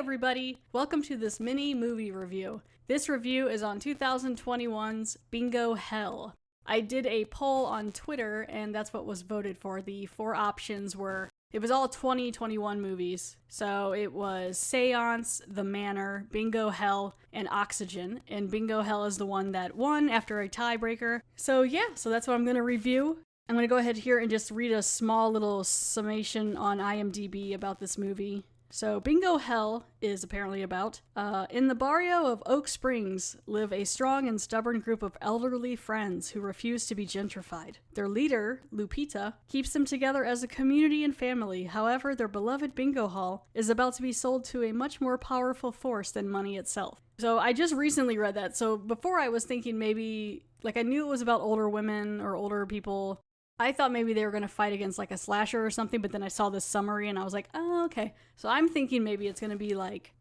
everybody! Welcome to this mini movie review. This review is on 2021's Bingo Hell. I did a poll on Twitter, and that's what was voted for. The four options were, it was all 2021 movies. So it was Seance, The Manor, Bingo Hell, and Oxygen. And Bingo Hell is the one that won after a tiebreaker. So that's what I'm going to review. I'm going to go ahead here and just read a small little summation on IMDb about this movie. So, Bingo Hell is apparently about, in the barrio of Oak Springs live a strong and stubborn group of elderly friends who refuse to be gentrified. Their leader, Lupita, keeps them together as a community and family. However, their beloved bingo hall is about to be sold to a much more powerful force than money itself. So, I just recently read that. So, before I was thinking maybe, I knew it was about older women or older people. I thought maybe they were going to fight against a slasher or something, but then I saw this summary and I was like, oh, okay. So I'm thinking maybe it's going to be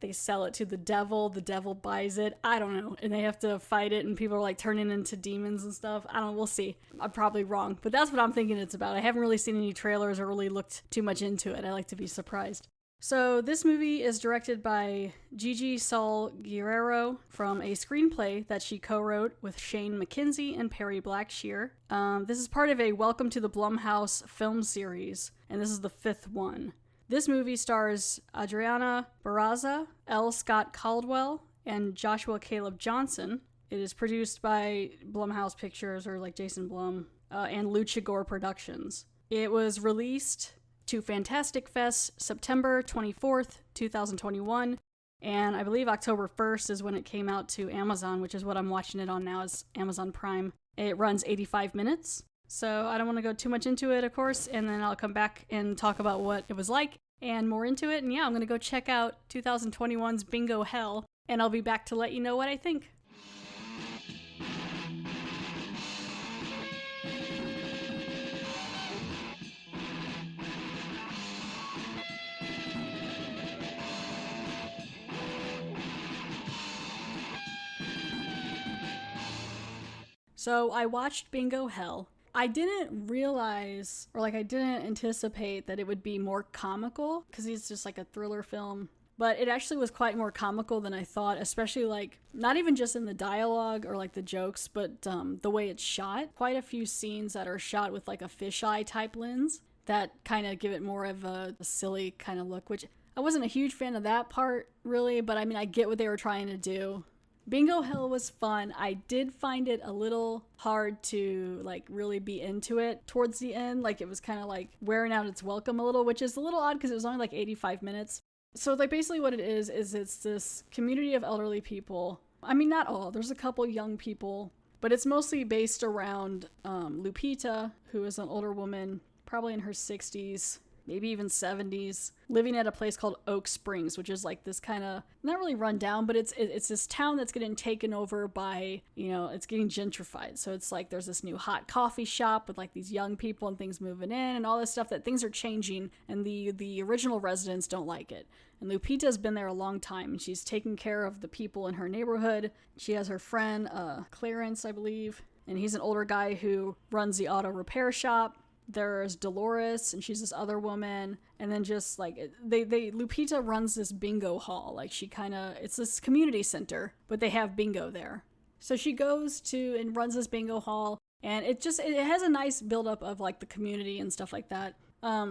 they sell it to the devil buys it, I don't know, and they have to fight it and people are turning into demons and stuff. I don't know, we'll see. I'm probably wrong, but that's what I'm thinking it's about. I haven't really seen any trailers or really looked too much into it. I like to be surprised. So this movie is directed by Gigi Saul Guerrero from a screenplay that she co-wrote with Shane McKenzie and Perry Blackshear. This is part of a Welcome to the Blumhouse film series, and this is the fifth one. This movie stars Adriana Barraza, L. Scott Caldwell, and Joshua Caleb Johnson. It is produced by Blumhouse Pictures, or Jason Blum, and Lucha Gore Productions. It was released to Fantastic Fest September 24th, 2021, and I believe October 1st is when it came out to Amazon, which is what I'm watching it on now, is Amazon Prime. It runs 85 minutes, so I don't want to go too much into it, of course, and then I'll come back and talk about what it was like and more into it, and I'm going to go check out 2021's Bingo Hell, and I'll be back to let you know what I think. So I watched Bingo Hell. I didn't realize, or I didn't anticipate that it would be more comical, because it's just a thriller film. But it actually was quite more comical than I thought, especially not even just in the dialogue or the jokes, but the way it's shot. Quite a few scenes that are shot with a fisheye type lens that kind of give it more of a silly kind of look, which I wasn't a huge fan of that part, really, but I get what they were trying to do. Bingo Hell was fun. I did find it a little hard to really be into it towards the end. It was kind of wearing out its welcome a little, which is a little odd because it was only 85 minutes. So basically what it is it's this community of elderly people. Not all. There's a couple young people, but it's mostly based around Lupita, who is an older woman, probably in her 60s. Maybe even 70s, living at a place called Oak Springs, which is this kind of, not really run down, but it's this town that's getting taken over by, it's getting gentrified. So it's there's this new hot coffee shop with these young people and things moving in and all this stuff, that things are changing, and the original residents don't like it. And Lupita's been there a long time, and she's taking care of the people in her neighborhood. She has her friend, Clarence, I believe, and he's an older guy who runs the auto repair shop. There's Dolores, and she's this other woman, and then just Lupita runs this bingo hall. It's this community center, but they have bingo there. So she goes to and runs this bingo hall, and it has a nice buildup of the community and stuff like that.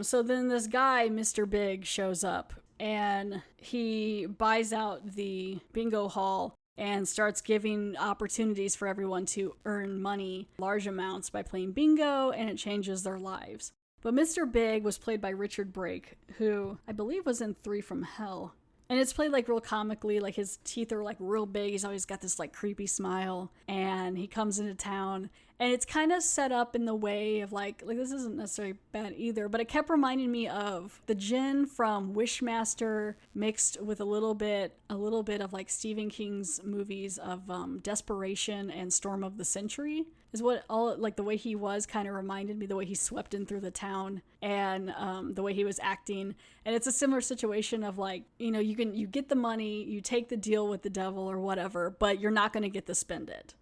So then this guy, Mr. Big, shows up, and he buys out the bingo hall and starts giving opportunities for everyone to earn money, large amounts, by playing bingo, and it changes their lives. But Mr. Big was played by Richard Brake, who I believe was in 3 from Hell. And it's played real comically, his teeth are real big, he's always got this creepy smile, and he comes into town, and it's kind of set up in the way of this isn't necessarily bad either, but it kept reminding me of the djinn from Wishmaster mixed with a little bit of Stephen King's movies of Desperation and Storm of the Century, is what all the way he was kind of reminded me, the way he swept in through the town, and the way he was acting. And it's a similar situation of you get the money, you take the deal with the devil or whatever, but you're not going to get to spend it.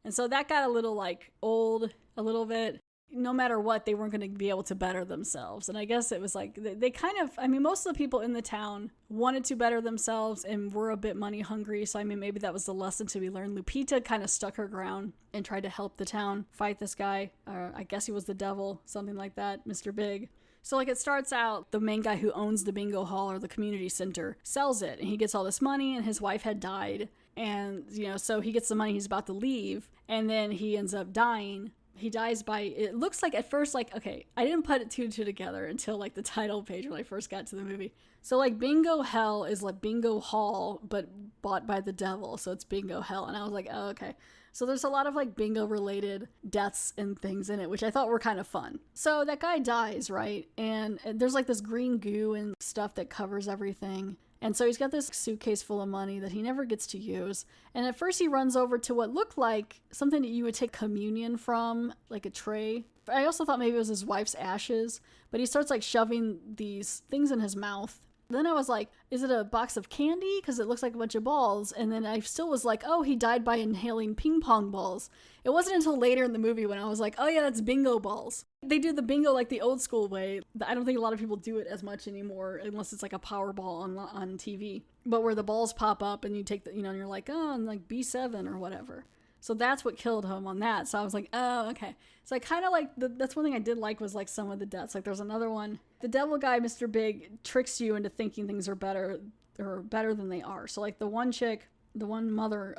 And so that got a little old a little bit. no matter what, they weren't going to be able to better themselves. And I guess it was like, they kind of, I mean, most of the people in the town wanted to better themselves and were a bit money hungry. So, I mean, maybe that was the lesson to be learned. Lupita kind of stuck her ground and tried to help the town fight this guy. I guess he was the devil, something like that, Mr. Big. So, like, it starts out, the main guy who owns the bingo hall or the community center sells it, and he gets all this money, and his wife had died. And, you know, so he gets the money, he's about to leave, and then he ends up dying. He dies by, it looks like at first, like, okay, I didn't put it two and two together until, like, the title page when I first got to the movie. So, like, Bingo Hell is like Bingo Hall, but bought by the devil, so it's Bingo Hell. And I was like, oh, okay. So there's a lot of, like, bingo-related deaths and things in it, which I thought were kind of fun. So that guy dies, right? And there's, like, this green goo and stuff that covers everything. And so he's got this suitcase full of money that he never gets to use. And at first he runs over to what looked like something that you would take communion from, like a tray. I also thought maybe it was his wife's ashes, but he starts like shoving these things in his mouth. Then I was like, is it a box of candy? Because it looks like a bunch of balls. And then I still was like, oh, he died by inhaling ping pong balls. It wasn't until later in the movie when I was like, oh yeah, that's bingo balls. They do the bingo like the old school way. I don't think a lot of people do it as much anymore, unless it's like a Powerball on TV. But where the balls pop up and you take the, you know, and you're like, oh, and like B7 or whatever. So that's what killed him on that. So I was like, oh, okay. So I kind of like, that's one thing I did like was like some of the deaths. Like there's another one. The devil guy, Mr. Big, tricks you into thinking things are better than they are. So like the one chick, the one mother,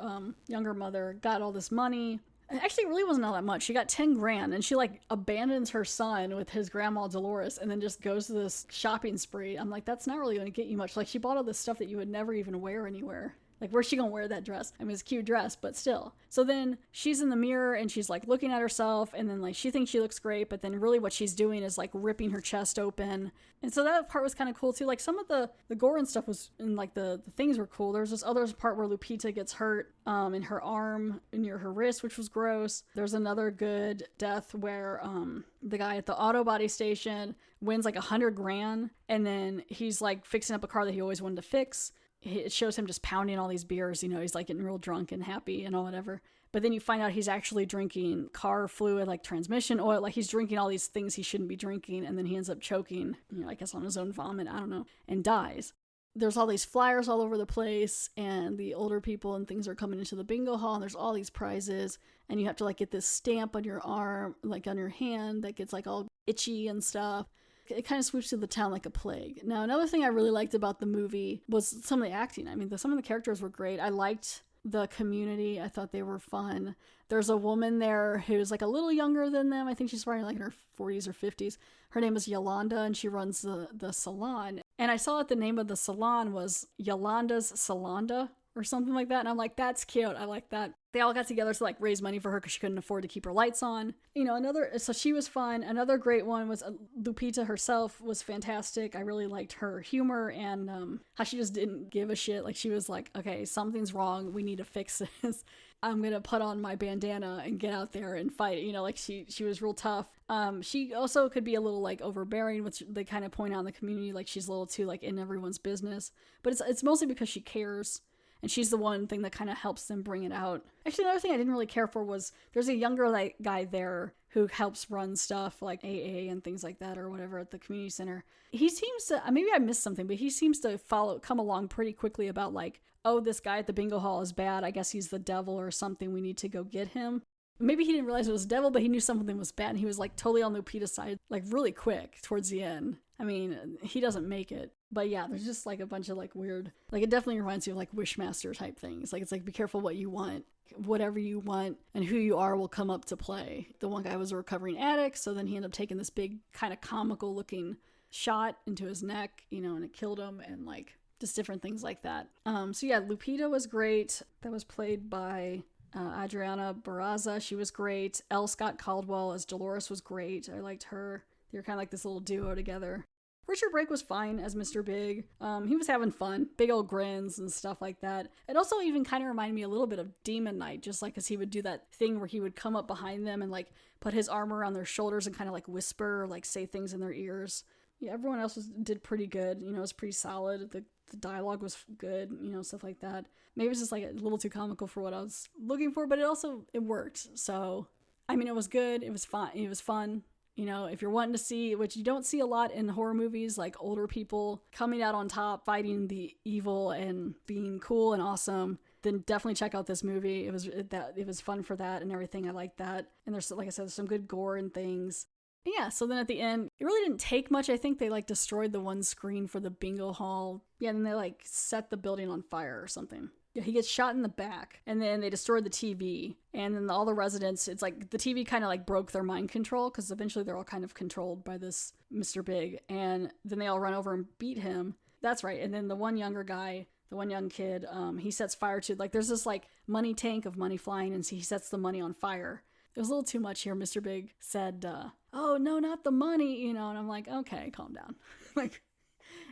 younger mother, got all this money. Actually, it really wasn't all that much. She got 10 grand and she like abandons her son with his grandma Dolores and then just goes to this shopping spree. I'm like, that's not really going to get you much. Like she bought all this stuff that you would never even wear anywhere. Like, where's she gonna wear that dress? I mean, it's a cute dress, but still. So then she's in the mirror and she's like looking at herself and then like she thinks she looks great, but then really what she's doing is like ripping her chest open. And so that part was kind of cool too. Like some of the gore and stuff was, and like the things were cool. There's this other part where Lupita gets hurt in her arm, near her wrist, which was gross. There's another good death where the guy at the auto body station wins like 100 grand and then he's like fixing up a car that he always wanted to fix. It shows him just pounding all these beers, you know, he's like getting real drunk and happy and all whatever. But then you find out he's actually drinking car fluid, like transmission oil, like he's drinking all these things he shouldn't be drinking. And then he ends up choking, you know, I guess on his own vomit, I don't know, and dies. There's all these flyers all over the place and the older people and things are coming into the bingo hall and there's all these prizes and you have to like get this stamp on your arm, like on your hand that gets like all itchy and stuff. It kind of sweeps through the town like a plague. Now, another thing I really liked about the movie was some of the acting. I mean, some of the characters were great. I liked the community. I thought they were fun. There's a woman there who's like a little younger than them. I think she's probably like in her 40s or 50s. Her name is Yolanda, and she runs the salon. And I saw that the name of the salon was Yolanda's Salonda or something like that. And I'm like, that's cute. I like that. They all got together to like raise money for her because she couldn't afford to keep her lights on. You know, so she was fun. Another great one was Lupita herself was fantastic. I really liked her humor and how she just didn't give a shit. Like she was like, okay, something's wrong. We need to fix this. I'm going to put on my bandana and get out there and fight. You know, like she was real tough. She also could be a little like overbearing, which they kind of point out in the community. Like she's a little too like in everyone's business, but it's mostly because she cares. And she's the one thing that kind of helps them bring it out. Actually, another thing I didn't really care for was there's a younger guy there who helps run stuff like AA and things like that or whatever at the community center. He seems to, maybe I missed something, but he seems to come along pretty quickly about like, oh, this guy at the bingo hall is bad. I guess he's the devil or something. We need to go get him. Maybe he didn't realize it was devil, but he knew something was bad. And he was like totally on Lupita's side, like really quick towards the end. I mean, he doesn't make it. But yeah, there's just like a bunch of like weird, like it definitely reminds you of like Wishmaster type things. Like it's like, be careful what you want. Whatever you want and who you are will come up to play. The one guy was a recovering addict, so then he ended up taking this big kind of comical looking shot into his neck, you know, and it killed him and like just different things like that. So yeah, Lupita was great. That was played by Adriana Barraza. She was great. L. Scott Caldwell as Dolores was great. I liked her. They were kind of like this little duo together. Richard Brake was fine as Mr. Big. He was having fun. Big old grins and stuff like that. It also even kind of reminded me a little bit of Demon Knight, just like because he would do that thing where he would come up behind them and like put his arm around their shoulders and kind of like whisper or like say things in their ears. Yeah, everyone else did pretty good. You know, it was pretty solid. The dialogue was good, you know, stuff like that. Maybe it's just like a little too comical for what I was looking for, but it worked. So, I mean, it was good. It was fun. It was fun. You know, if you're wanting to see, which you don't see a lot in horror movies, like older people coming out on top, fighting the evil and being cool and awesome, then definitely check out this movie. It was fun for that and everything. I like that. And there's, like I said, some good gore and things. And yeah, so then at the end, it really didn't take much. I think they like destroyed the one screen for the bingo hall. Yeah, and then they like set the building on fire or something. Yeah, he gets shot in the back, and then they destroyed the TV, and then all the residents, it's like the TV kind of like broke their mind control, because eventually they're all kind of controlled by this Mr. Big, and then they all run over and beat him. That's right. And then the one younger guy, the one young kid, he sets fire to, like, there's this like money tank of money flying, and so he sets the money on fire. It was a little too much here. Mr. Big said, oh, no, not the money, you know, and I'm like, okay, calm down. Like,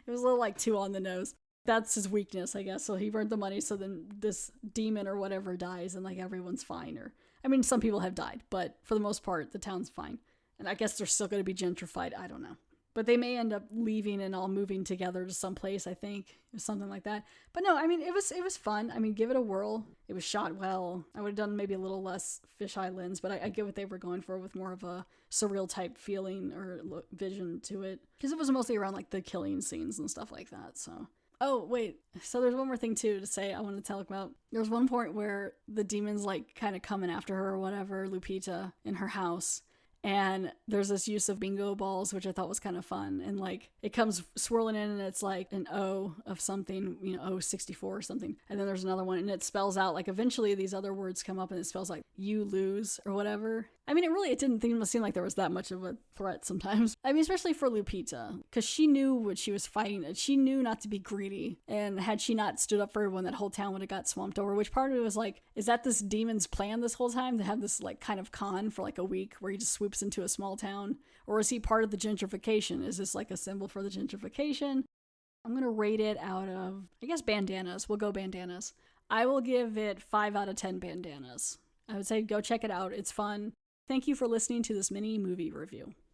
it was a little like too on the nose. That's his weakness, I guess. So he burned the money, so then this demon or whatever dies, and like everyone's fine. Or, I mean, some people have died, but for the most part, the town's fine. And I guess they're still going to be gentrified. I don't know. But they may end up leaving and all moving together to someplace, I think, or something like that. But no, I mean, it was fun. I mean, give it a whirl. It was shot well. I would have done maybe a little less fisheye lens, but I get what they were going for with more of a surreal type feeling or vision to it. Because it was mostly around like the killing scenes and stuff like that, so... Oh, wait. So there's one more thing, too, to say I want to talk about. There's one point where the demon's, like, kind of coming after her or whatever, Lupita, in her house. And there's this use of bingo balls, which I thought was kind of fun. And, like, it comes swirling in, and it's, like, an O of something, you know, O64 or something. And then there's another one, and it spells out, like, eventually these other words come up, and it spells, like, you lose or whatever. I mean, it didn't seem like there was that much of a threat sometimes. I mean, especially for Lupita, because she knew what she was fighting. She knew not to be greedy. And had she not stood up for everyone, that whole town would have got swamped over, which part of it was like, is that this demon's plan this whole time, to have this like kind of con for like a week where he just swoops into a small town? Or is he part of the gentrification? Is this like a symbol for the gentrification? I'm going to rate it out of, I guess, bandanas. We'll go bandanas. I will give it 5 out of 10 bandanas. I would say go check it out. It's fun. Thank you for listening to this mini movie review.